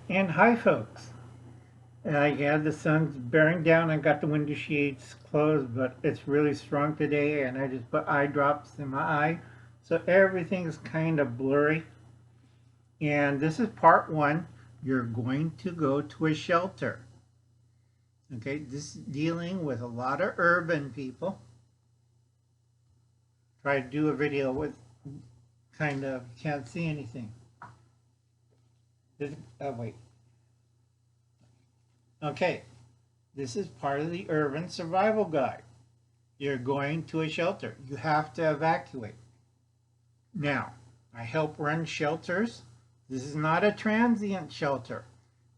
And hi, folks. Yeah, the sun's bearing down. I got the window shades closed, but it's really strong today, and I just put eye drops in my eye, so everything's kind of blurry. And this is part one. You're going to go to a shelter. Okay, this is dealing with a lot of urban people. Try to do a video with kind of can't see anything. Wait. Okay, this is part of the urban survival guide. You're going to a shelter. You have to evacuate. Now, I help run shelters. This is not a transient shelter.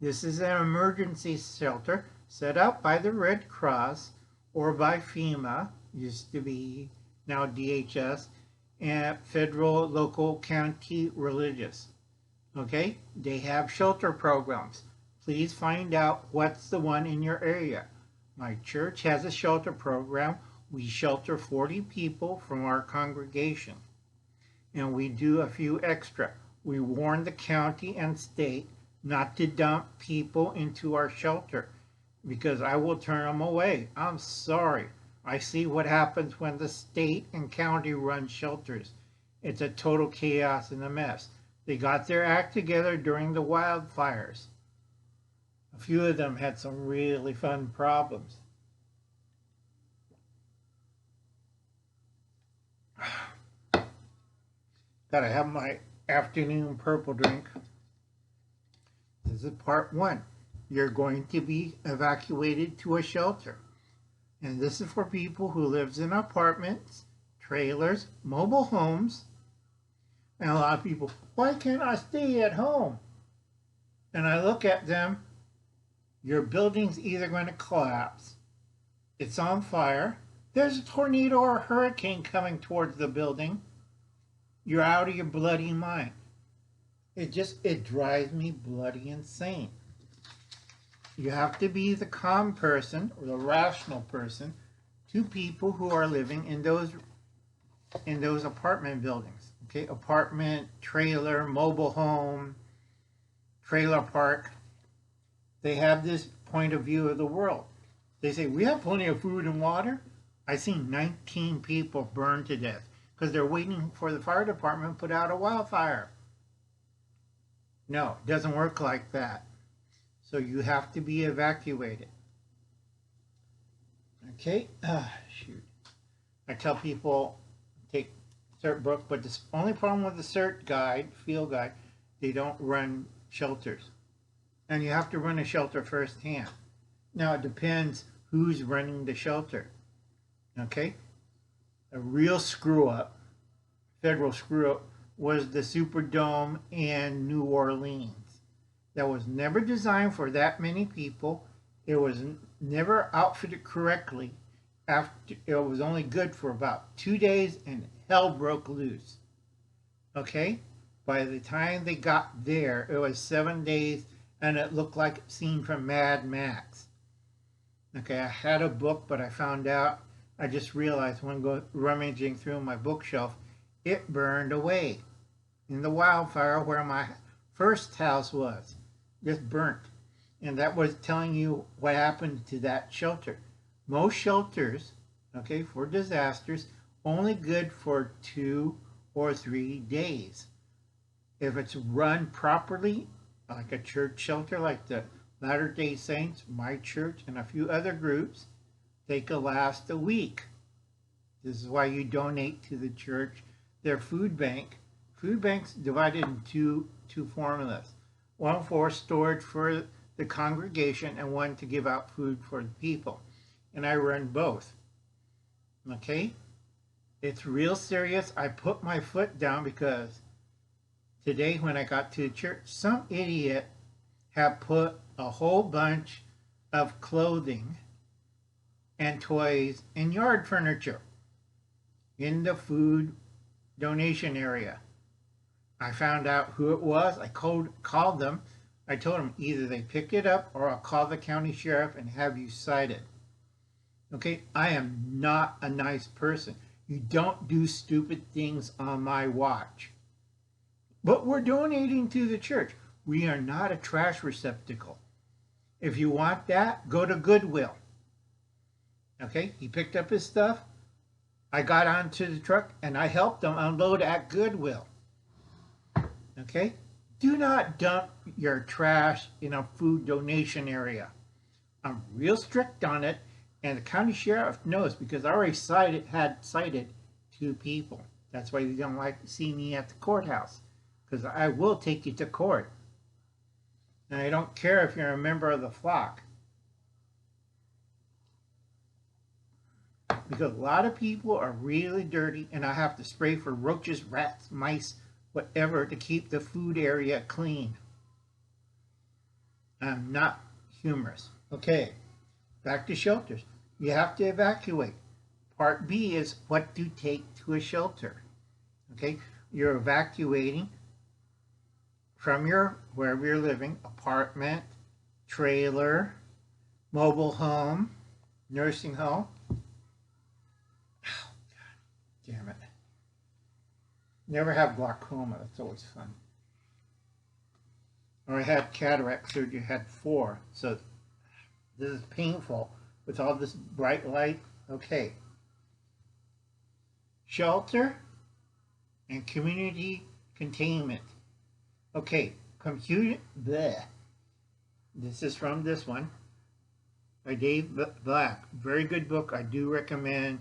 This is an emergency shelter set up by the Red Cross or by FEMA, used to be now DHS, and federal, local, county, religious. Okay, they have shelter programs. Please find out what's the one in your area. My church has a shelter program. We shelter 40 people from our congregation. And we do a few extra. We warn the county and state not to dump people into our shelter because I will turn them away. I'm sorry. I see what happens when the state and county run shelters. It's a total chaos and a mess. They got their act together during the wildfires. A few of them had some really fun problems. Gotta have my afternoon purple drink. This is part one. You're going to be evacuated to a shelter. And this is for people who lives in apartments, trailers, mobile homes. And a lot of people, why can't I stay at home? And I look at them, your building's either going to collapse, it's on fire, there's a tornado or a hurricane coming towards the building, you're out of your bloody mind. It drives me bloody insane. You have to be the calm person or the rational person to people who are living in those apartment buildings. Okay, apartment, trailer, mobile home, trailer park. They have this point of view of the world. They say, we have plenty of food and water. I've seen 19 people burned to death because they're waiting for the fire department to put out a wildfire. No, it doesn't work like that. So you have to be evacuated. Okay, shoot. I tell people, take CERT book, but the only problem with the CERT guide, field guide, they don't run shelters. And you have to run a shelter firsthand. Now it depends who's running the shelter. Okay? A real screw up, federal screw up, was the Superdome in New Orleans. That was never designed for that many people. It was never outfitted correctly. After it was only good for about 2 days and hell broke loose. Okay? By the time they got there, it was 7 days and it looked like a scene from Mad Max. Okay, I had a book, but I found out, I just realized when rummaging through my bookshelf, it burned away in the wildfire where my first house was. Just burnt. And that was telling you what happened to that shelter. Most shelters, okay, for disasters, only good for 2 or 3 days. If it's run properly, like a church shelter, like the Latter-day Saints, my church, and a few other groups, they could last a week. This is why you donate to the church their food bank. Food banks divided into two formulas. One for storage for the congregation and one to give out food for the people. And I run both. Okay? It's real serious. I put my foot down because today when I got to church, some idiot had put a whole bunch of clothing and toys and yard furniture in the food donation area. I found out who it was. I called them. I told them either they pick it up or I'll call the county sheriff and have you cited. Okay, I am not a nice person. You don't do stupid things on my watch. But we're donating to the church. We are not a trash receptacle. If you want that, go to Goodwill. Okay, he picked up his stuff. I got onto the truck and I helped him unload at Goodwill. Okay, do not dump your trash in a food donation area. I'm real strict on it, and the county sheriff knows because I already had cited 2 people. That's why you don't like to see me at the courthouse, because I will take you to court. And I don't care if you're a member of the flock. Because a lot of people are really dirty, and I have to spray for roaches, rats, mice, whatever, to keep the food area clean. I'm not humorous. Okay, back to shelters. You have to evacuate. Part B is what to take to a shelter. Okay, you're evacuating from your wherever you're living, apartment, trailer, mobile home, nursing home. Oh, God damn it. Never have glaucoma, that's always fun. Or I had cataract surgery, had 4, so this is painful with all this bright light. Okay. Shelter and community containment. Okay, this is from this one by Dave Black. Very good book. I do recommend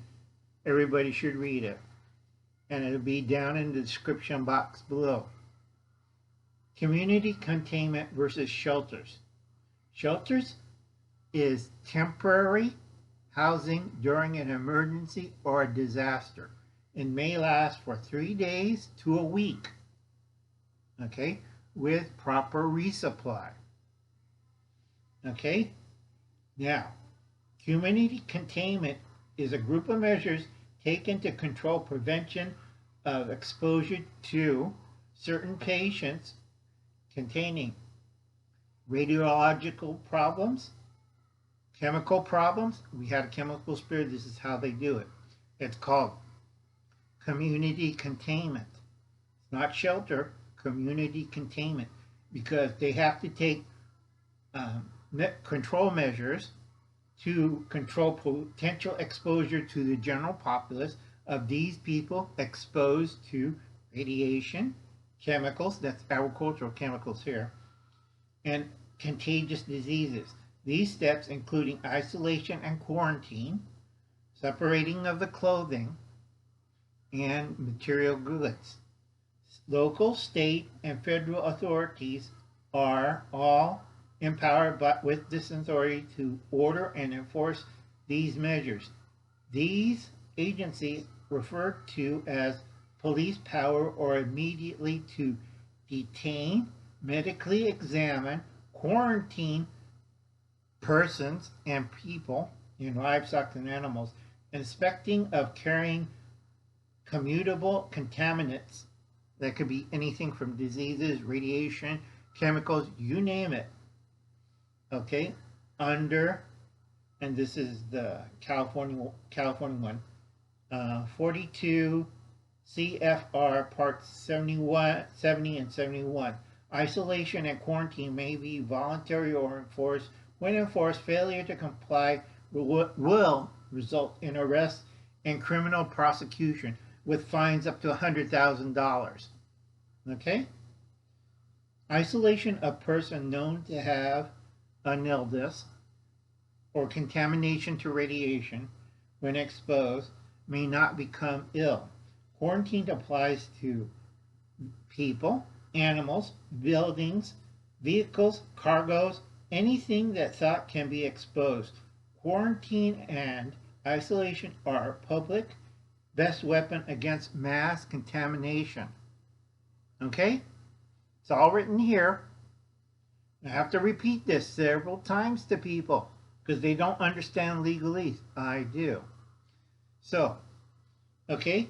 everybody should read it. And it'll be down in the description box below. Community containment versus shelters. Shelters is temporary housing during an emergency or a disaster. It may last for 3 days to a week. Okay, with proper resupply. Okay, now, community containment is a group of measures taken to control prevention of exposure to certain patients containing radiological problems, chemical problems. We had a chemical spill. This is how they do it. It's called community containment. It's not shelter, community containment, because they have to take control measures to control potential exposure to the general populace of these people exposed to radiation, chemicals, that's agricultural chemicals here, and contagious diseases. These steps including isolation and quarantine, separating of the clothing, and material goods. Local, state, and federal authorities are all empowered with this authority to order and enforce these measures. These agencies referred to as police power or immediately to detain, medically examine, quarantine persons and people in livestock and animals, inspecting of carrying commutable contaminants that could be anything from diseases, radiation, chemicals, you name it. Okay, under, and this is the California one, 42 CFR parts 71, 70 and 71. Isolation and quarantine may be voluntary or enforced. When enforced, failure to comply will result in arrest and criminal prosecution with fines up to $100,000. Okay? Isolation of person known to have an illness or contamination to radiation when exposed may not become ill. Quarantine applies to people, animals, buildings, vehicles, cargoes, anything that thought can be exposed. Quarantine and isolation are public best weapon against mass contamination. Okay? It's all written here. I have to repeat this several times to people because they don't understand legalese. I do. So, okay?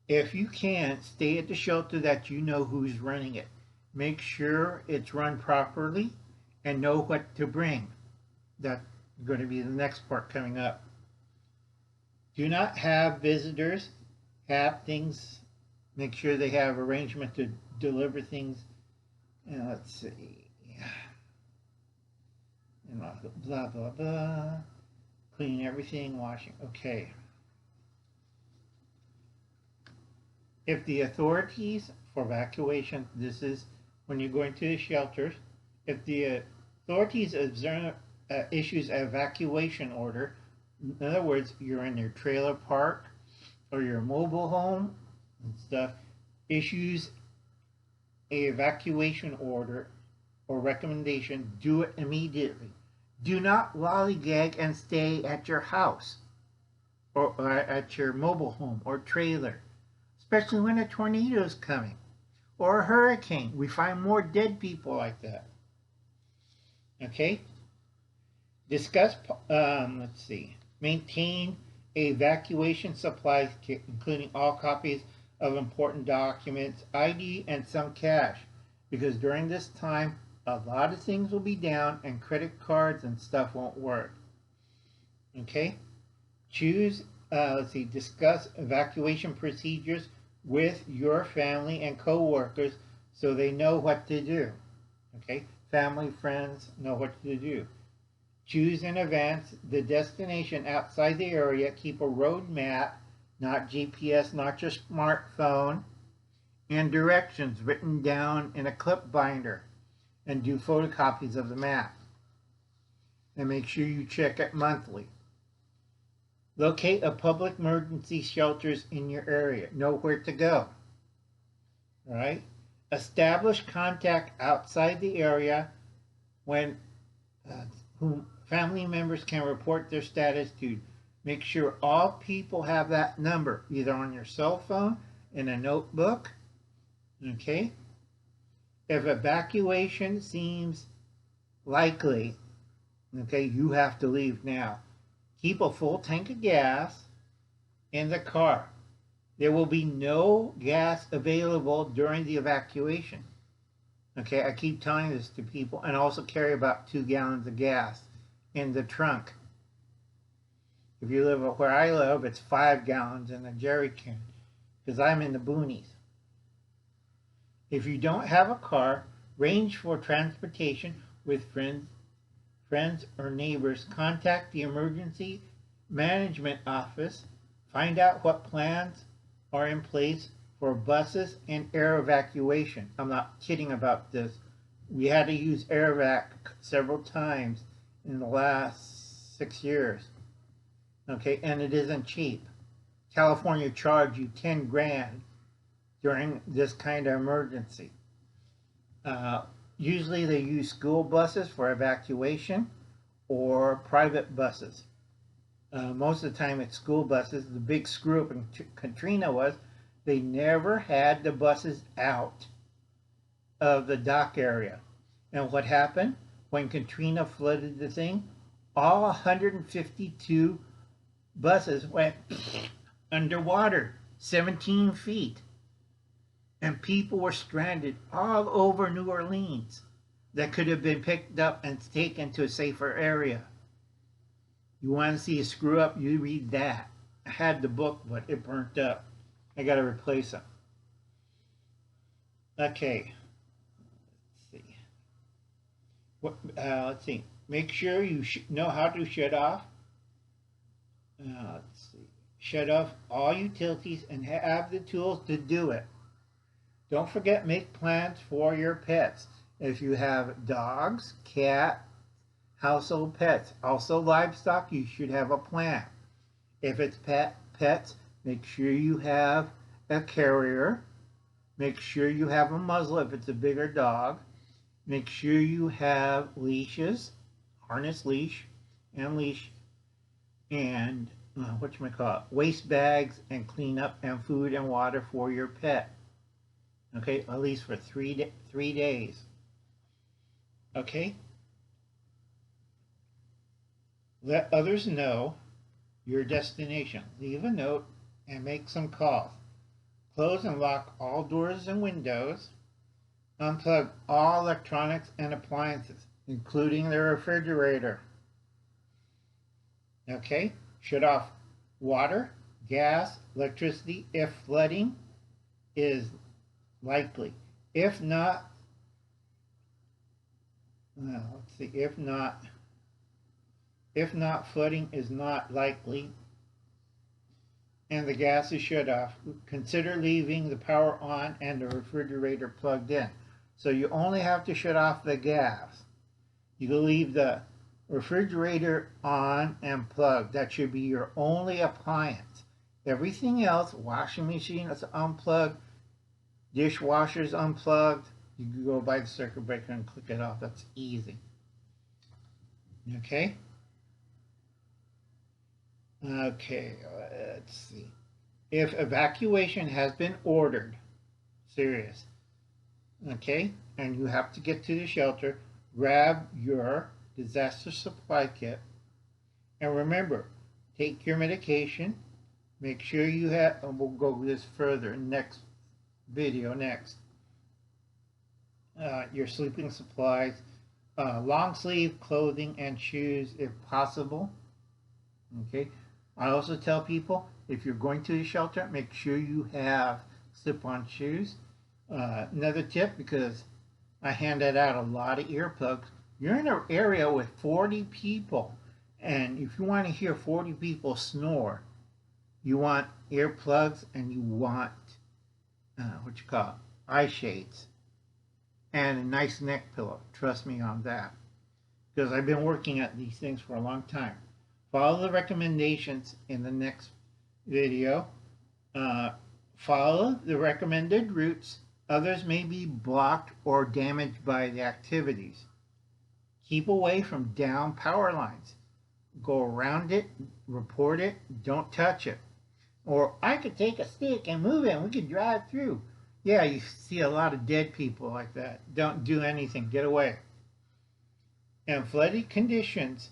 If you can, stay at the shelter that you know who's running it. Make sure it's run properly and know what to bring. That's going to be the next part coming up. Do not have visitors. Have things, make sure they have arrangement to deliver things And let's see. And blah, blah, blah. Cleaning everything, washing. Okay. If the authorities for evacuation, this is when you're going to the shelters, if the authorities issues an evacuation order, in other words, you're in your trailer park or your mobile home and stuff, issues a evacuation order or recommendation, do it immediately. Do not lollygag and stay at your house or at your mobile home or trailer, especially when a tornado is coming or a hurricane. We find more dead people like that. Okay? Discuss, let's see, maintain a evacuation supplies kit, including all copies of important documents, ID, and some cash, because during this time, a lot of things will be down and credit cards and stuff won't work. Okay? Choose, discuss evacuation procedures with your family and co-workers so they know what to do. Okay? Family, friends know what to do. Choose in advance the destination outside the area. Keep a road map, not GPS, not your smartphone, and directions written down in a clip binder. And do photocopies of the map. And make sure you check it monthly. Locate a public emergency shelters in your area. Know where to go. All right? Establish contact outside the area when whom family members can report their status to. Make sure all people have that number, either on your cell phone, in a notebook. Okay? If evacuation seems likely, okay, you have to leave now. Keep a full tank of gas in the car. There will be no gas available during the evacuation. Okay, I keep telling this to people, and also carry about 2 gallons of gas in the trunk. If you live where I live, it's 5 gallons in a jerry can, because I'm in the boonies. If you don't have a car, arrange for transportation with friends or neighbors. Contact the emergency management office. Find out what plans are in place for buses and air evacuation. I'm not kidding about this. We had to use AirVac several times in the last 6 years. Okay, and it isn't cheap. California charged you 10 grand during this kind of emergency. Usually they use school buses for evacuation or private buses. Most of the time it's school buses. The big screw up in Katrina was they never had the buses out of the dock area. And what happened? When Katrina flooded the thing, all 152 buses went underwater, 17 feet. And people were stranded all over New Orleans that could have been picked up and taken to a safer area. You want to see a screw up? You read that. I had the book, but it burnt up. I got to replace it. Okay. Let's see. Let's see. Make sure you know how to shut off. Let's see. Shut off all utilities and have the tools to do it. Don't forget, make plans for your pets. If you have dogs, cats, household pets, also livestock, you should have a plan. If it's pets, make sure you have a carrier. Make sure you have a muzzle if it's a bigger dog. Make sure you have leashes, harness leash, and waste bags and cleanup and food and water for your pet. Okay, at least for 3 days. Okay? Let others know your destination. Leave a note and make some calls. Close and lock all doors and windows. Unplug all electronics and appliances, including the refrigerator. Okay? Shut off water, gas, electricity if flooding is likely. If not, Let's see. If not, flooding is not likely, and the gas is shut off, consider leaving the power on and the refrigerator plugged in. So you only have to shut off the gas. You can leave the refrigerator on and plugged. That should be your only appliance. Everything else, washing machine is unplugged, dishwasher's unplugged. You can go by the circuit breaker and click it off. That's easy. Okay? Okay, let's see. If evacuation has been ordered, serious, okay, and you have to get to the shelter, grab your disaster supply kit. And remember, take your medication. Make sure you have, and we'll go this further next video, your sleeping supplies, long sleeve clothing and shoes if possible. Okay. I also tell people, if you're going to the shelter, make sure you have slip-on shoes. Another tip, because I handed out a lot of earplugs. You're in an area with 40 people, and if you want to hear 40 people snore, you want earplugs and you want, eye shades and a nice neck pillow. Trust me on that, because I've been working at these things for a long time. Follow the recommendations in the next video. Follow the recommended routes. Others may be blocked or damaged by the activities. Keep away from down power lines. Go around it, report it, don't touch it. Or I could take a stick and move it and we could drive through. Yeah, you see a lot of dead people like that. Don't do anything, get away. In flooded conditions,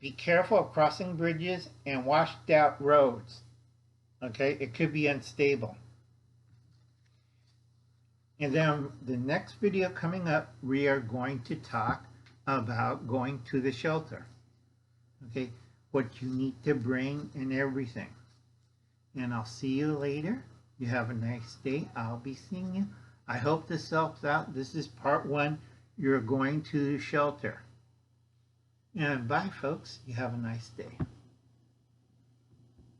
be careful of crossing bridges and washed out roads. Okay, it could be unstable. And then the next video coming up, we are going to talk about going to the shelter. Okay, what you need to bring and everything. And I'll see you later. You have a nice day. I'll be seeing you. I hope this helps out. This is part 1. You're going to the shelter. And bye, folks. You have a nice day.